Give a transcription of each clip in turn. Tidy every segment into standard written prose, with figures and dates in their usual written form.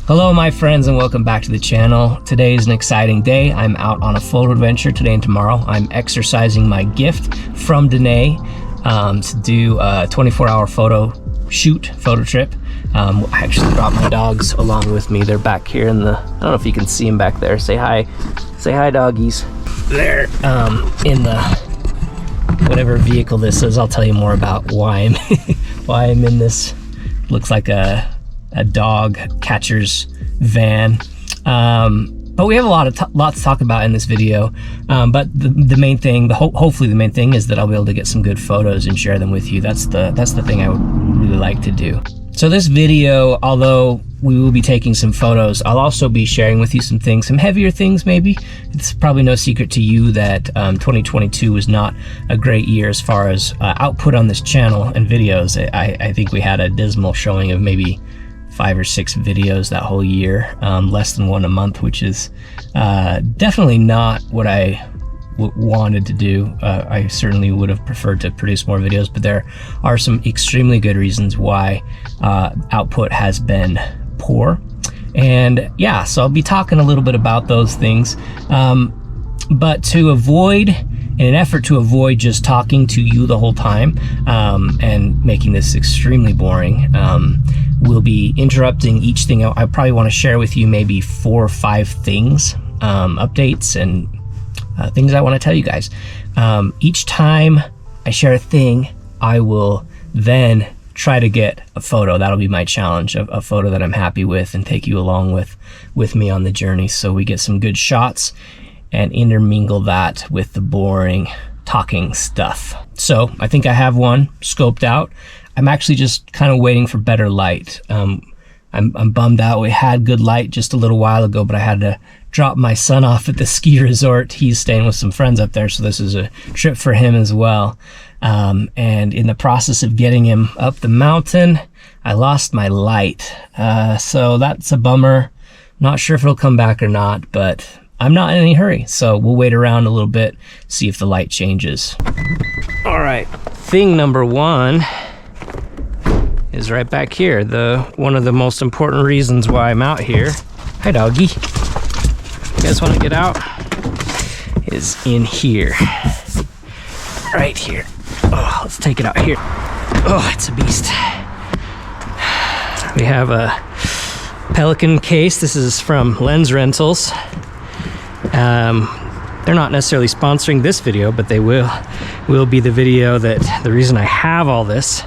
Hello my friends and welcome back to the channel. Today is an exciting day. I'm out on a photo adventure today and tomorrow. I'm exercising my gift from Denae to do a 24-hour photo trip. I actually brought my dogs along with me. They're back here in the, I don't know if you can see them back there. Say hi doggies. They're in the whatever vehicle this is. I'll tell you more about why I'm in this. Looks like a dog catcher's van, but we have a lot to talk about in this video. But the main thing, hopefully the main thing, is that I'll be able to get some good photos and share them with you. That's the thing I would really like to do. So this video, although we will be taking some photos, I'll also be sharing with you some things, some heavier things maybe. It's probably no secret to you that 2022 was not a great year as far as output on this channel and videos. I think we had a dismal showing of maybe 5 or 6 videos that whole year, less than one a month, which is definitely not what I wanted to do. I certainly would have preferred to produce more videos, but there are some extremely good reasons why output has been poor. And yeah, so I'll be talking a little bit about those things, but to avoid, in an effort to avoid just talking to you the whole time and making this extremely boring, we'll be interrupting each thing. I probably want to share with you maybe 4 or 5 things, updates and things I want to tell you guys. Each time I share a thing, I will then try to get a photo. That'll be my challenge, a photo that I'm happy with, and take you along with me on the journey, so we get some good shots and intermingle that with the boring talking stuff. So I think I have one scoped out. I'm actually just kind of waiting for better light. I'm bummed out. We had good light just a little while ago, but I had to drop my son off at the ski resort. He's staying with some friends up there, so this is a trip for him as well. And in the process of getting him up the mountain, I lost my light. So that's a bummer. Not sure if it'll come back or not, but I'm not in any hurry. So we'll wait around a little bit, see if the light changes. All right, thing number 1 is right back here. One of the most important reasons why I'm out here. Hi doggy. You guys want to get out? Is in here. Right here. Oh, let's take it out here. Oh, it's a beast. We have a Pelican case. This is from Lens Rentals. They're not necessarily sponsoring this video, but they will be the video that the reason I have all this.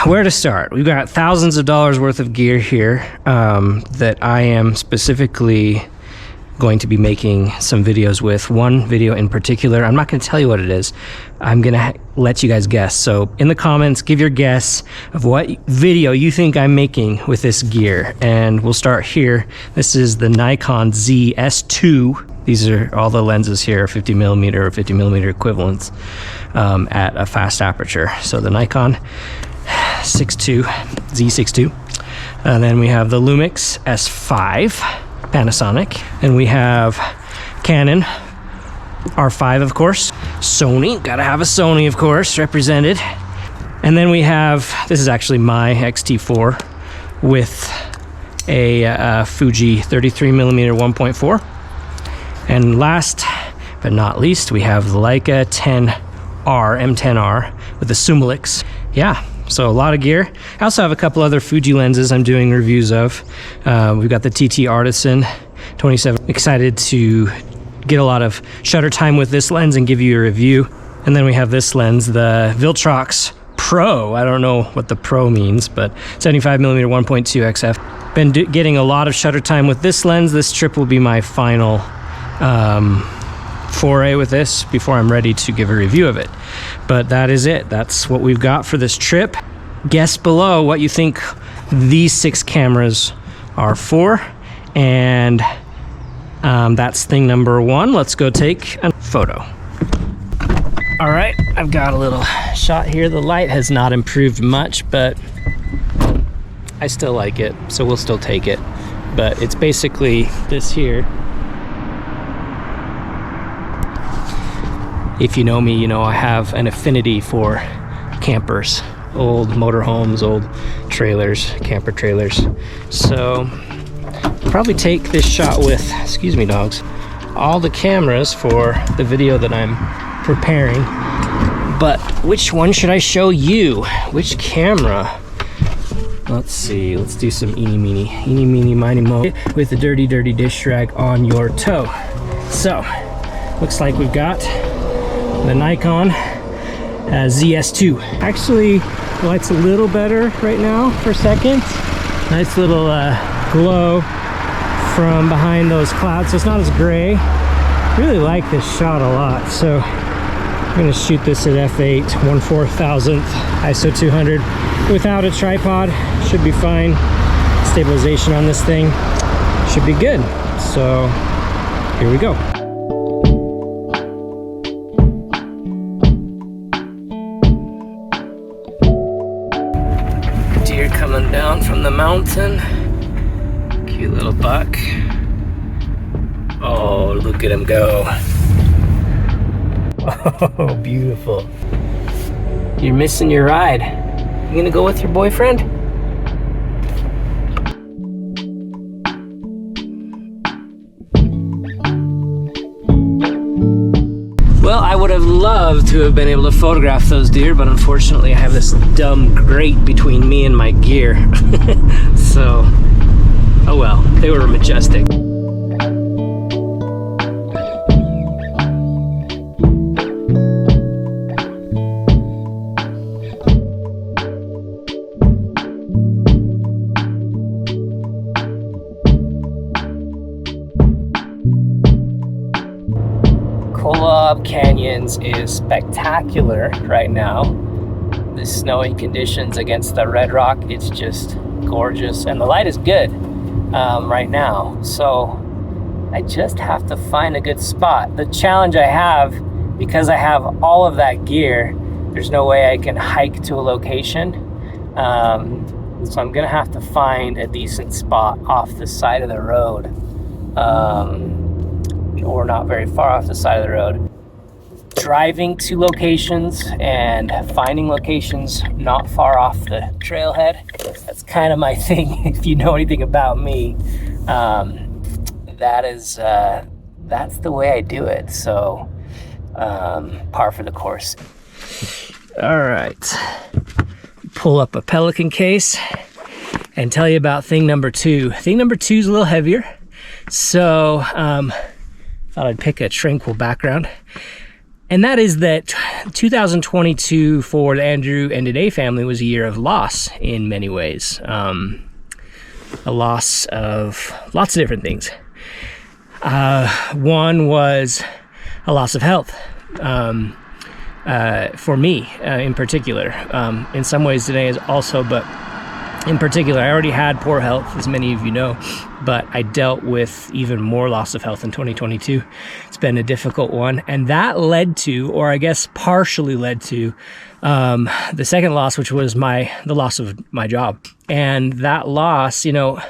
Where to start? We've got thousands of dollars worth of gear here that I am specifically going to be making some videos with. One video in particular, I'm not going to tell you what it is. I'm going to let you guys guess. So in the comments, give your guess of what video you think I'm making with this gear. And we'll start here. This is the Nikon Z-S2. These are all the lenses here, 50mm or 50mm equivalents at a fast aperture. So the Nikon Z62. And then we have the Lumix S5, Panasonic. And we have Canon R5, of course. Sony, gotta have a Sony, of course, represented. And then we have, this is actually my X-T4 with a Fuji 33mm 1.4. And last but not least, we have the Leica M10R with the Summilux. Yeah, so a lot of gear. I also have a couple other Fuji lenses I'm doing reviews of. We've got the TT Artisan 27. Excited to get a lot of shutter time with this lens and give you a review. And then we have this lens, the Viltrox Pro. I don't know what the Pro means, but 75mm 1.2 XF. Been getting a lot of shutter time with this lens. This trip will be my final foray with this before I'm ready to give a review of it. But that is it. That's what we've got for this trip. Guess below what you think these 6 cameras are for, and that's thing number 1. Let's go take a photo. All right, I've got a little shot here. The light has not improved much, but I still like it, so we'll still take it. But it's basically this here. If you know me, you know I have an affinity for campers, old motorhomes, old trailers, camper trailers. So probably take this shot with, excuse me dogs, all the cameras for the video that I'm preparing. But which one should I show you? Which camera? Let's see, let's do some eeny, meeny, miny, mo with the dirty dish rag on your toe. So, looks like we've got the Nikon ZS2. Actually, lights a little better right now for a second. Nice little glow from behind those clouds, so it's not as gray. Really like this shot a lot. So I'm gonna shoot this at f8, 1/4000th, ISO 200 without a tripod. Should be fine. Stabilization on this thing should be good. So here we go. Deer coming down from the mountain. Cute little buck. Oh, look at him go. Oh, beautiful. You're missing your ride. You gonna go with your boyfriend? Well, I would have loved to have been able to photograph those deer, but unfortunately I have this dumb grate between me and my gear. So, oh well, they were majestic. Kolob Canyons is spectacular right now. The snowy conditions against the red rock, it's just gorgeous, and the light is good right now. So I just have to find a good spot. The challenge I have, because I have all of that gear, there's no way I can hike to a location. So I'm gonna have to find a decent spot off the side of the road. Or not very far off the side of the road. Driving to locations and finding locations not far off the trailhead, that's kind of my thing. If you know anything about me, that's the way I do it. So par for the course. All right, pull up a Pelican case and tell you about thing number 2. Thing number 2 is a little heavier, so thought I'd pick a tranquil background. And that is that 2022 for the Andrew and Denae family was a year of loss in many ways. A loss of lots of different things. One was a loss of health for me in particular. In some ways Denae is also, but in particular, I already had poor health, as many of you know, but I dealt with even more loss of health in 2022. It's been a difficult one, and that led to, or I guess partially led to, the second loss, which was the loss of my job. And that loss, you know,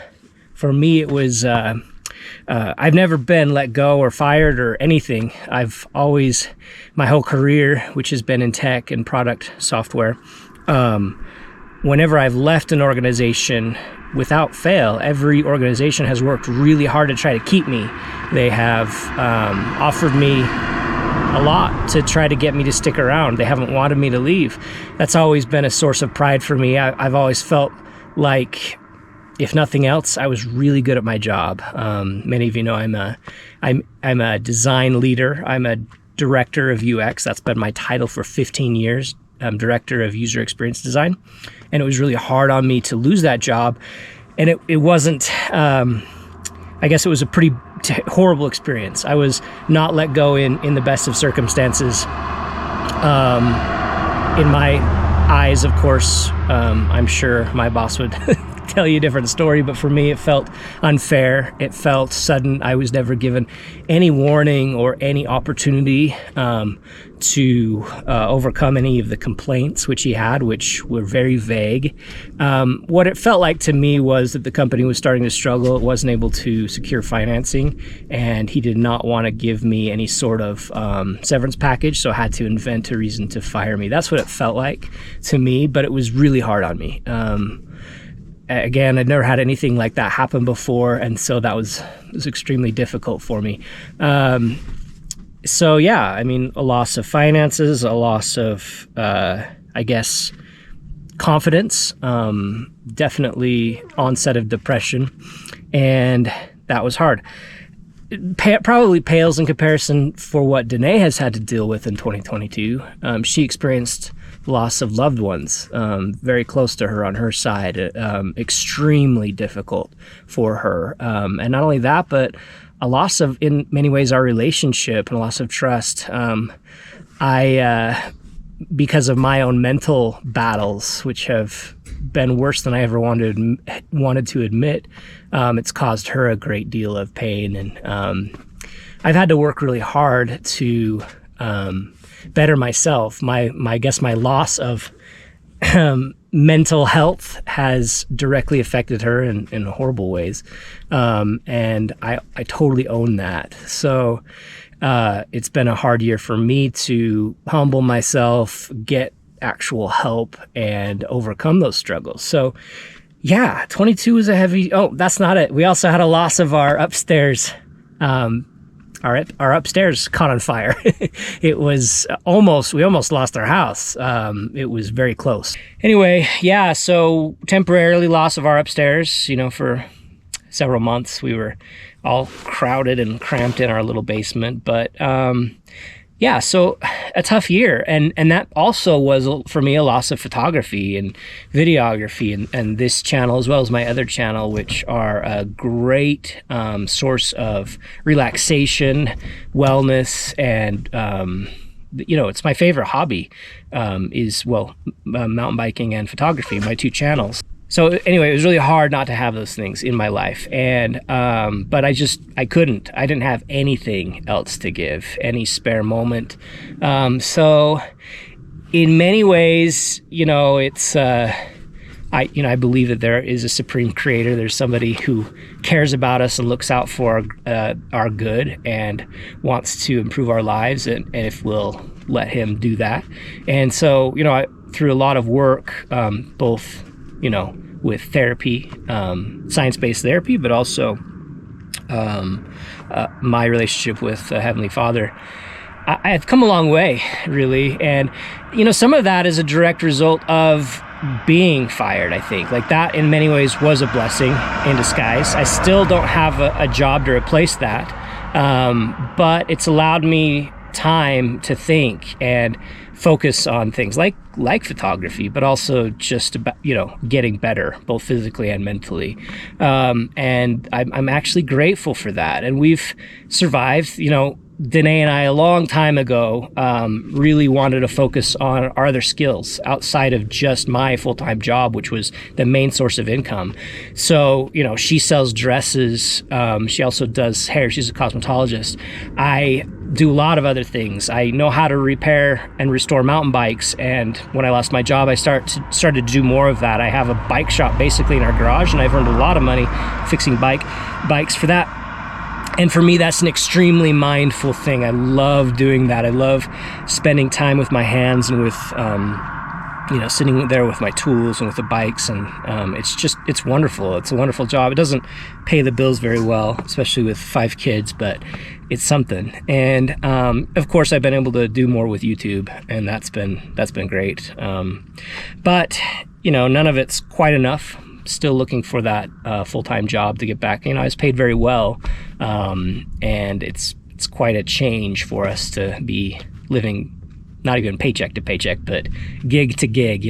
for me, it was, I've never been let go or fired or anything. I've always, my whole career, which has been in tech and product software, whenever I've left an organization, without fail, every organization has worked really hard to try to keep me. They have offered me a lot to try to get me to stick around. They haven't wanted me to leave. That's always been a source of pride for me. I've always felt like, if nothing else, I was really good at my job. Many of you know I'm a design leader. I'm a director of UX. That's been my title for 15 years. I'm director of user experience design. And it was really hard on me to lose that job. And it wasn't, I guess it was a pretty horrible experience. I was not let go in the best of circumstances. In my eyes, of course, I'm sure my boss would tell you a different story, but for me it felt unfair. It felt sudden. I was never given any warning or any opportunity to overcome any of the complaints which he had, which were very vague. What it felt like to me was that the company was starting to struggle. It wasn't able to secure financing, and he did not want to give me any sort of severance package, so I had to invent a reason to fire me. That's what it felt like to me, but it was really hard on me. again, I'd never had anything like that happen before, and so that was extremely difficult for me. So yeah, I mean, a loss of finances, a loss of, I guess, confidence, definitely onset of depression, and that was hard. It probably pales in comparison for what Denae has had to deal with in 2022. She experienced loss of loved ones, very close to her on her side, extremely difficult for her. And not only that, but a loss of, in many ways, our relationship and a loss of trust. Because of my own mental battles, which have been worse than I ever wanted to admit, it's caused her a great deal of pain. And I've had to work really hard to better myself. I guess my loss of mental health has directly affected her in horrible ways. And I totally own that. So it's been a hard year for me to humble myself, get actual help, and overcome those struggles. So yeah, 22 was a heavy, oh, that's not it. We also had a loss of our upstairs. Our upstairs caught on fire. It was we almost lost our house. It was very close. Anyway, yeah, so temporarily loss of our upstairs, for several months. We were all crowded and cramped in our little basement. But yeah, so a tough year. And that also was, for me, a loss of photography and videography and this channel, as well as my other channel, which are a great source of relaxation, wellness, and it's my favorite hobby, is mountain biking and photography, my two channels. So anyway, it was really hard not to have those things in my life. And, but I didn't have anything else to give, any spare moment. So in many ways, it's, I believe that there is a supreme creator. There's somebody who cares about us and looks out for our good and wants to improve our lives. And if we'll let him do that. And so, through a lot of work, both, with therapy, science-based therapy, but also my relationship with Heavenly Father, I've come a long way, really. And, some of that is a direct result of being fired, I think. Like, that in many ways was a blessing in disguise. I still don't have a job to replace that, but it's allowed me time to think and focus on things like photography, but also just about, getting better, both physically and mentally. And I'm actually grateful for that. And we've survived. Denae and I, a long time ago, really wanted to focus on our other skills outside of just my full-time job, which was the main source of income. So, she sells dresses. She also does hair. She's a cosmetologist. I do a lot of other things. I know how to repair and restore mountain bikes. And when I lost my job, I started to do more of that. I have a bike shop basically in our garage, and I've earned a lot of money fixing bikes for that. And for me, that's an extremely mindful thing. I love doing that. I love spending time with my hands and with, sitting there with my tools and with the bikes. And it's wonderful. It's a wonderful job. It doesn't pay the bills very well, especially with 5 kids, but it's something. And of course, I've been able to do more with YouTube, and that's been great. But none of it's quite enough. Still looking for that full-time job to get back. I was paid very well, and it's quite a change for us to be living not even paycheck to paycheck, but gig to gig.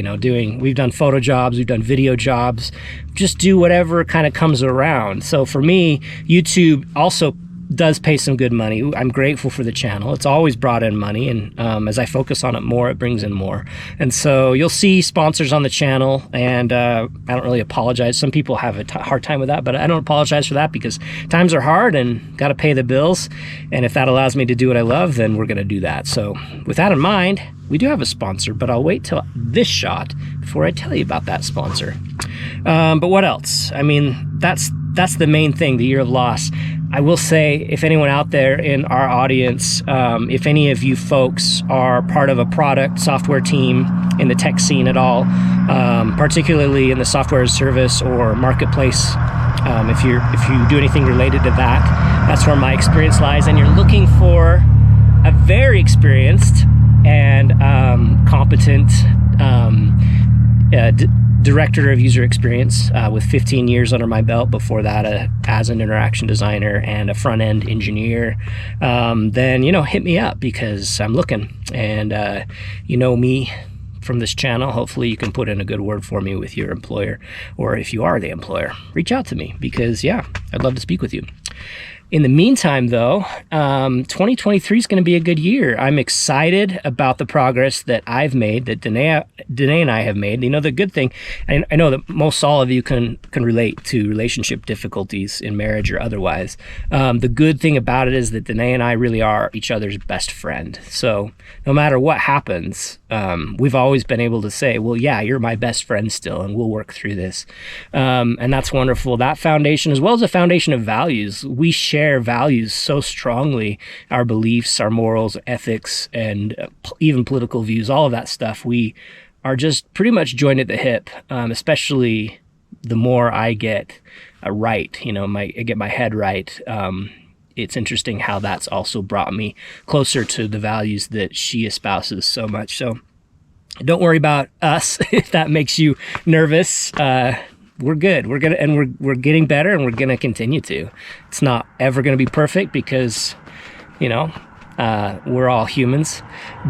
We've done photo jobs, we've done video jobs, just do whatever kind of comes around. So for me, YouTube also does pay some good money. I'm grateful for the channel. It's always brought in money, and as I focus on it more, it brings in more. And so you'll see sponsors on the channel, and I don't really apologize. Some people have a hard time with that, but I don't apologize for that, because times are hard and got to pay the bills. And if that allows me to do what I love, then we're going to do that. So with that in mind, we do have a sponsor, but I'll wait till this shot before I tell you about that sponsor. But what else? I mean, that's the main thing, the year of loss. I will say, if anyone out there in our audience, if any of you folks are part of a product software team in the tech scene at all, particularly in the software as a service or marketplace, if you do anything related to that, that's where my experience lies. And you're looking for a very experienced and competent director of user experience with 15 years under my belt. Before that, as an interaction designer and a front-end engineer, then hit me up, because I'm looking. And me from this channel, hopefully you can put in a good word for me with your employer, or if you are the employer, reach out to me, because I'd love to speak with you. In the meantime, though, 2023 is going to be a good year. I'm excited about the progress that I've made, that Denae and I have made. The good thing, I know that most all of you can relate to relationship difficulties in marriage or otherwise. The good thing about it is that Denae and I really are each other's best friend. So no matter what happens, we've always been able to say, well, yeah, you're my best friend still, and we'll work through this. And that's wonderful. That foundation, as well as a foundation of values, we share values so strongly, our beliefs, our morals, ethics, and even political views, all of that stuff. We are just pretty much joined at the hip, especially the more I get right, I get my head right. It's interesting how that's also brought me closer to the values that she espouses so much. So don't worry about us if that makes you nervous. We're good. We're getting better, and we're gonna continue to. It's not ever gonna be perfect, because we're all humans,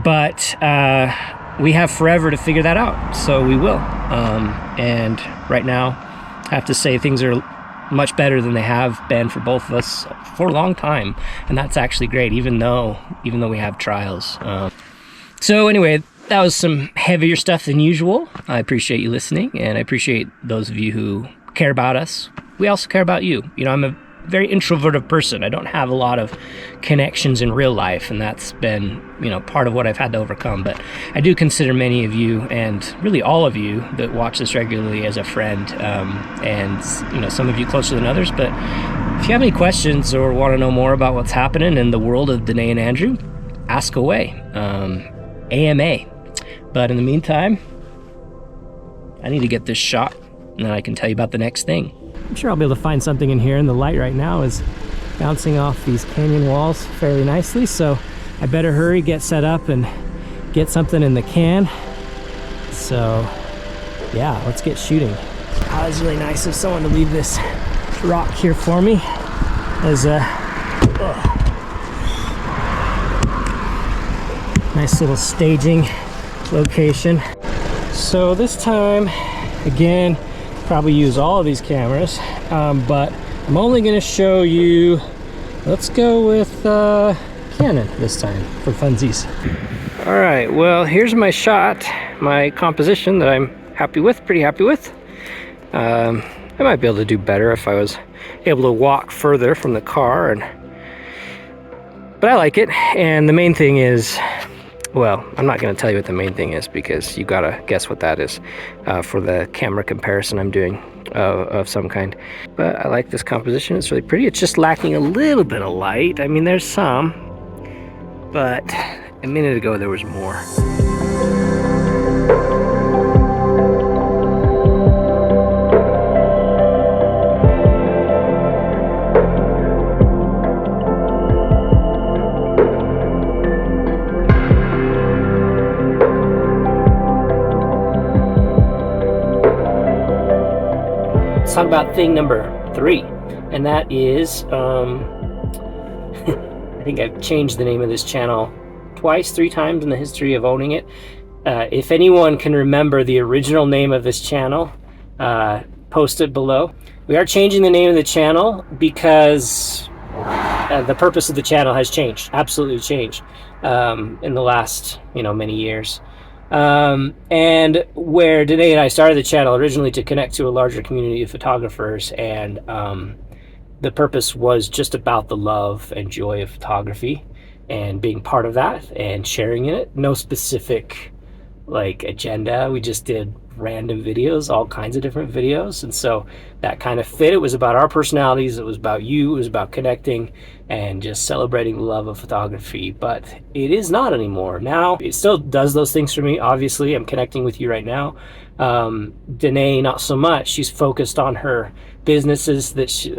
but we have forever to figure that out. So we will. And right now, I have to say things are much better than they have been for both of us for a long time, and that's actually great, even though we have trials. So anyway, that was some heavier stuff than usual. I appreciate you listening, and I appreciate those of you who care about us. We also care about you. I'm a very introverted person. I don't have a lot of connections in real life, and that's been, part of what I've had to overcome. But I do consider many of you, and really all of you that watch this regularly, as a friend, and some of you closer than others. But if you have any questions or want to know more about what's happening in the world of Denae and Andrew, ask away. AMA. But in the meantime, I need to get this shot, and then I can tell you about the next thing. I'm sure I'll be able to find something in here, and the light right now is bouncing off these canyon walls fairly nicely, so I better hurry, get set up, and get something in the can. So yeah, let's get shooting. Oh, it's really nice of someone to leave this rock here for me as a nice little staging location. So this time, again, probably use all of these cameras, but I'm only going to show you, let's go with Canon this time for funsies. All right, well, here's my shot, my composition that I'm pretty happy with. I might be able to do better if I was able to walk further from the car, but I like it. And the main thing is, well, I'm not going to tell you what the main thing is, because you gotta guess what that is for the camera comparison I'm doing of some kind. But I like this composition. It's really pretty. It's just lacking a little bit of light. I mean, there's some, but a minute ago there was more. Let's talk about thing number 3, and that is, I think I've changed the name of this channel twice, 3 times in the history of owning it. If anyone can remember the original name of this channel, post it below. We are changing the name of the channel because the purpose of the channel has changed, absolutely changed, in the last, many years. And where Denae and I started the channel originally to connect to a larger community of photographers, and the purpose was just about the love and joy of photography and being part of that and sharing in it. No specific like agenda. We just did random videos, all kinds of different videos, and so that kind of fit. It was about our personalities, it was about you, it was about connecting and just celebrating the love of photography. But it is not anymore. Now it still does those things for me. Obviously, I'm connecting with you right now. Denae, not so much. She's focused on her businesses, that she,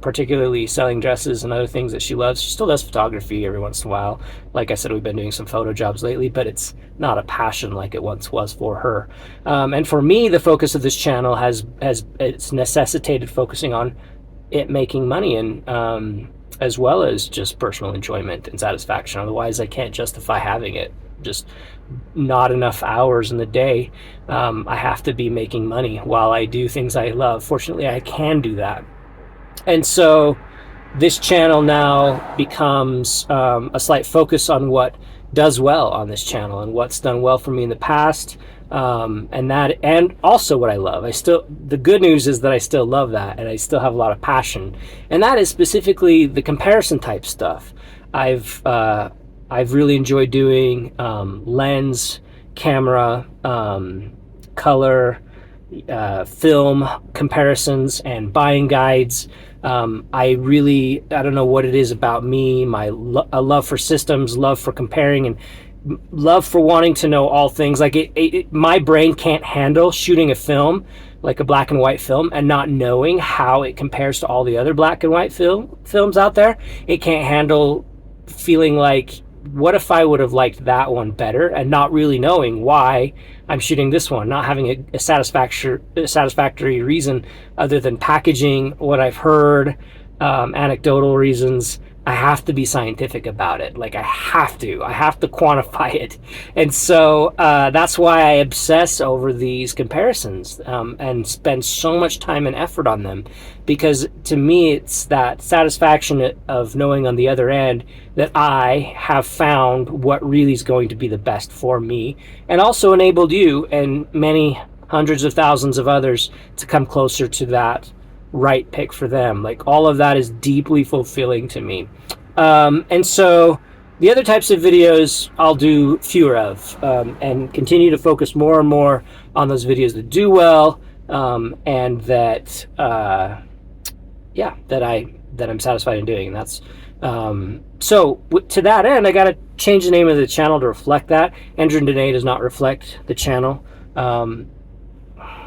particularly selling dresses and other things that she loves. She still does photography every once in a while. Like I said, we've been doing some photo jobs lately, but it's not a passion like it once was for her. And for me, the focus of this channel has it's necessitated focusing on it making money, and as well as just personal enjoyment and satisfaction. Otherwise, I can't justify having it. Just not enough hours in the day. I have to be making money while I do things I love. Fortunately, I can do that. And so this channel now becomes a slight focus on what does well on this channel and what's done well for me in the past, and also what I love. The good news is that I still love that, and I still have a lot of passion, and that is specifically the comparison type stuff. I've really enjoyed doing lens, camera, color, film comparisons, and buying guides. I don't know what it is about me, a love for systems, love for comparing, and love for wanting to know all things. Like my brain can't handle shooting a film, like a black and white film, and not knowing how it compares to all the other black and white films out there. It can't handle feeling like, what if I would have liked that one better, and not really knowing why I'm shooting this one, not having a satisfactory reason other than packaging what I've heard, anecdotal reasons. I have to be scientific about it. Like I have to quantify it. And so that's why I obsess over these comparisons, and spend so much time and effort on them, because to me it's that satisfaction of knowing on the other end that I have found what really is going to be the best for me, and also enabled you and many hundreds of thousands of others to come closer to that right pick for them. Like all of that is deeply fulfilling to me. And so the other types of videos I'll do fewer of, and continue to focus more and more on those videos that do well, and that I'm satisfied in doing. And that's so to that end, I got to change the name of the channel to reflect that. Andrew and Denae does not reflect the channel. I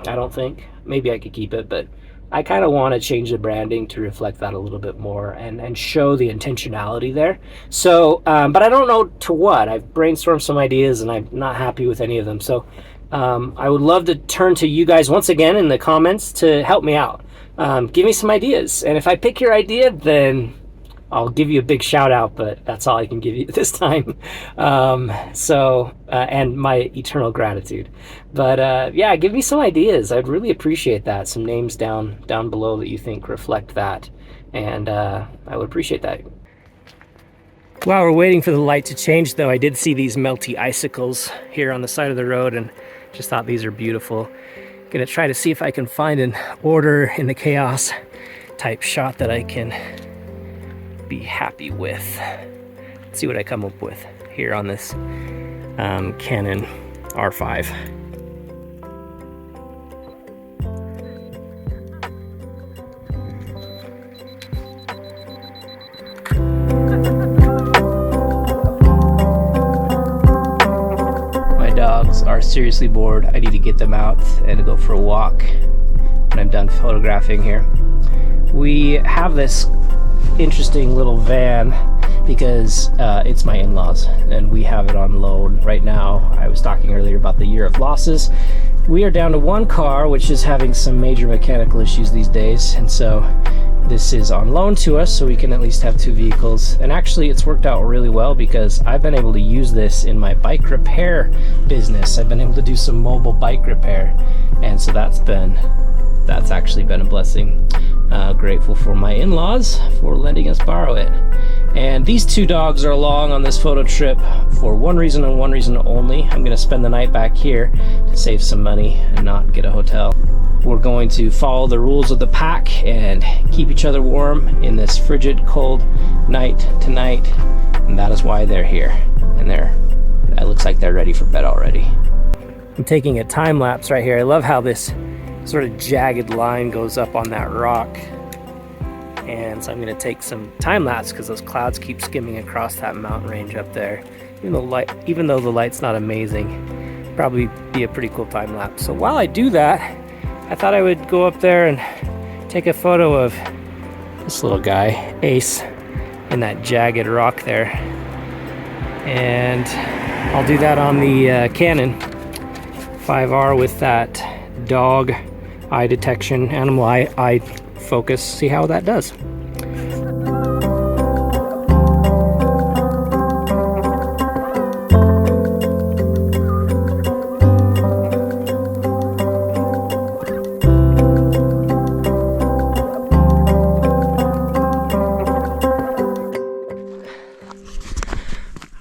don't think. Maybe I could keep it, but I kind of want to change the branding to reflect that a little bit more, and show the intentionality there. So, but I don't know to what. I've brainstormed some ideas and I'm not happy with any of them. So I would love to turn to you guys once again in the comments to help me out. Give me some ideas. And if I pick your idea, then I'll give you a big shout out, but that's all I can give you this time. And my eternal gratitude. But yeah, give me some ideas. I'd really appreciate that. Some names down below that you think reflect that. And I would appreciate that. While we're waiting for the light to change, though, I did see these melty icicles here on the side of the road, and just thought these are beautiful. Gonna try to see if I can find an order in the chaos type shot that I can be happy with. Let's see what I come up with here on this Canon R5. My dogs are seriously bored. I need to get them out and go for a walk when I'm done photographing here. We have this interesting little van because it's my in-laws and we have it on loan right now. I was talking earlier about the year of losses. We are down to one car, which is having some major mechanical issues these days, and so this is on loan to us, so we can at least have two vehicles. And actually it's worked out really well because I've been able to use this in my bike repair business. I've been able to do some mobile bike repair, and so that's actually been a blessing. Grateful for my in-laws for letting us borrow it. And these two dogs are along on this photo trip for one reason and one reason only. I'm going to spend the night back here to save some money and not get a hotel. We're going to follow the rules of the pack and keep each other warm in this frigid, cold night tonight, and that is why they're here. And it looks like they're ready for bed already. I'm taking a time lapse right here. I love how this sort of jagged line goes up on that rock. And so I'm gonna take some time lapse because those clouds keep skimming across that mountain range up there. Even though the light's not amazing, probably be a pretty cool time lapse. So while I do that, I thought I would go up there and take a photo of this little guy, Ace, in that jagged rock there. And I'll do that on the Canon 5R with that dog eye detection, animal eye focus, see how that does.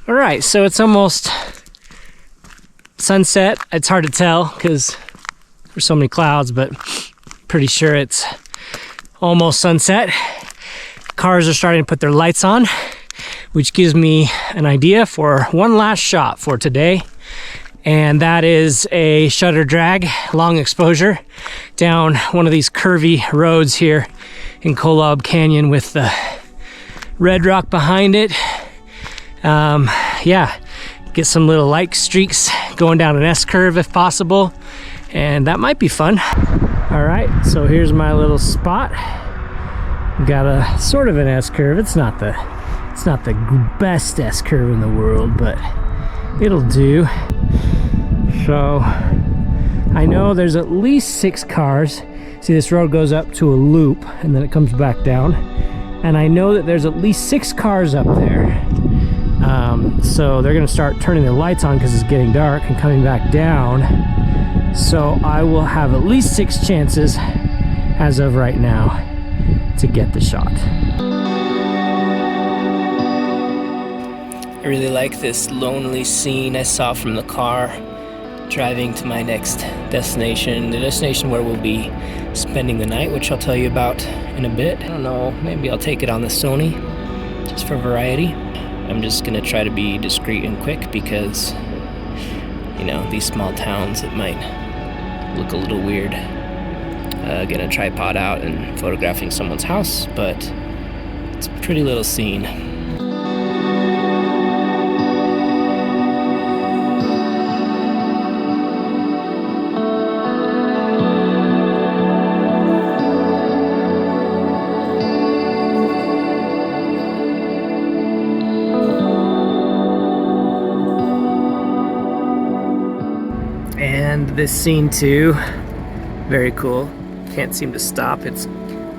All right, so it's almost sunset. It's hard to tell because there's so many clouds, but pretty sure it's almost sunset. Cars are starting to put their lights on, which gives me an idea for one last shot for today. And that is a shutter drag, long exposure down one of these curvy roads here in Kolob Canyon with the red rock behind it. Yeah, get some little light streaks going down an S-curve if possible, and that might be fun. All right, so here's my little spot. Got a sort of an S-curve. It's not the best S-curve in the world, but it'll do. So I know there's at least 6 cars. See, this road goes up to a loop and then it comes back down, and I know that there's at least 6 cars up there. So they're gonna start turning their lights on because it's getting dark and coming back down. So I will have at least 6 chances as of right now to get the shot. I really like this lonely scene I saw from the car driving to my next destination, the destination where we'll be spending the night, which I'll tell you about in a bit. I don't know, maybe I'll take it on the Sony just for variety. I'm just gonna try to be discreet and quick because, you know, these small towns, it might look a little weird getting a tripod out and photographing someone's house, but it's a pretty little scene. And this scene too, very cool. Can't seem to stop. It's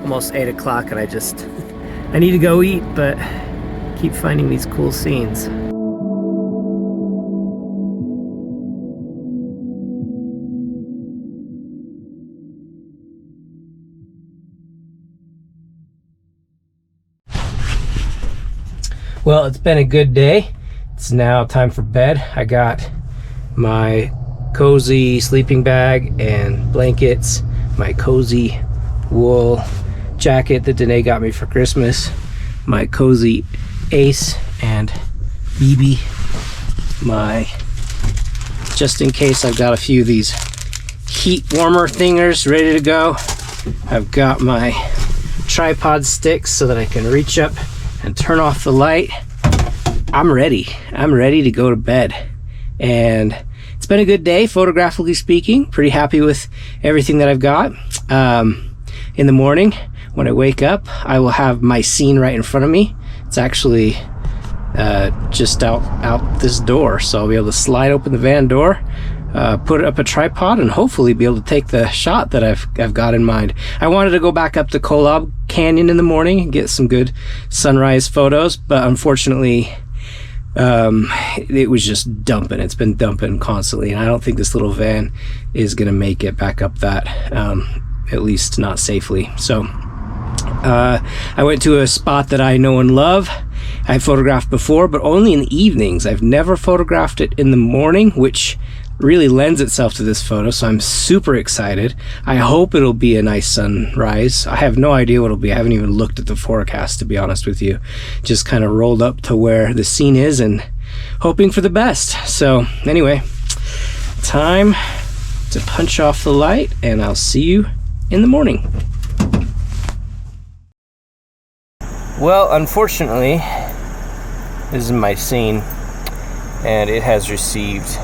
almost 8 o'clock and I need to go eat, but keep finding these cool scenes. Well, it's been a good day. It's now time for bed. I got my cozy sleeping bag and blankets, my cozy wool jacket that Denae got me for Christmas, my cozy Ace and BB, my, just in case, I've got a few of these heat warmer thingers ready to go. I've got my tripod sticks so that I can reach up and turn off the light. I'm ready to go to bed. And it's been a good day, photographically speaking. Pretty happy with everything that I've got. In the morning, when I wake up, I will have my scene right in front of me. It's actually just out this door, so I'll be able to slide open the van door, put up a tripod, and hopefully be able to take the shot that I've got in mind. I wanted to go back up to Kolob Canyon in the morning and get some good sunrise photos, but unfortunately, it was just dumping. It's been dumping constantly, and I don't think this little van is gonna make it back up that, at least not safely. So I went to a spot that I know and love. I photographed before, but only in the evenings. I've never photographed it in the morning, which really lends itself to this photo, so I'm super excited. I hope it'll be a nice sunrise. I have no idea what it'll be. I haven't even looked at the forecast, to be honest with you. Just kind of rolled up to where the scene is and hoping for the best. So anyway, time to punch off the light, and I'll see you in the morning. Well, unfortunately, this is my scene, and it has received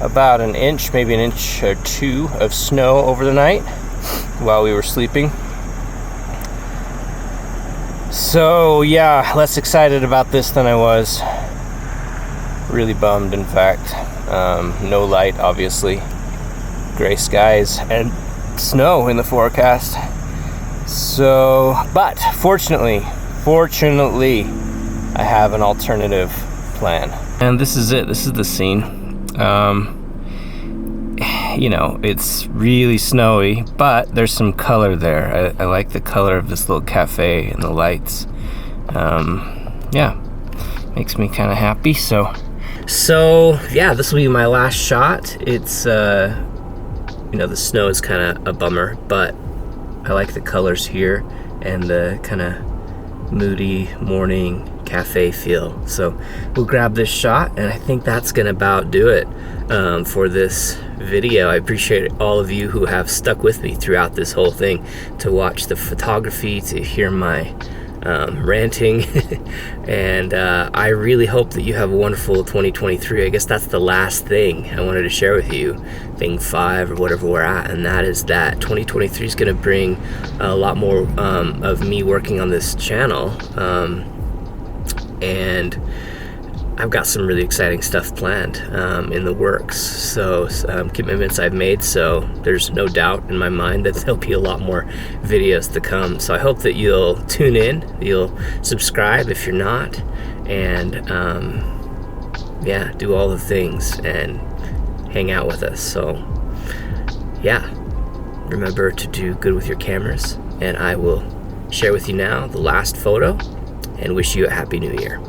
about an inch, maybe an inch or two of snow over the night while we were sleeping. So yeah, less excited about this than I was. Really bummed, in fact. No light, obviously. Gray skies and snow in the forecast. So, but fortunately, I have an alternative plan. And this is it. This is the scene. You know, it's really snowy, but there's some color there. I like the color of this little cafe and the lights. Yeah, makes me kind of happy. So yeah, this will be my last shot. It's you know, the snow is kind of a bummer, but I like the colors here and the kind of moody morning cafe feel. So we'll grab this shot, and I think that's gonna about do it for this video. I appreciate all of you who have stuck with me throughout this whole thing, to watch the photography, to hear my ranting, and I really hope that you have a wonderful 2023. I guess that's the last thing I wanted to share with you, thing 5 or whatever we're at, and that is that 2023 is going to bring a lot more of me working on this channel, and I've got some really exciting stuff planned in the works. So commitments I've made, so there's no doubt in my mind that there'll be a lot more videos to come. So I hope that you'll tune in, you'll subscribe if you're not, and yeah, do all the things and hang out with us. So yeah, remember to do good with your cameras, and I will share with you now the last photo and wish you a happy new year.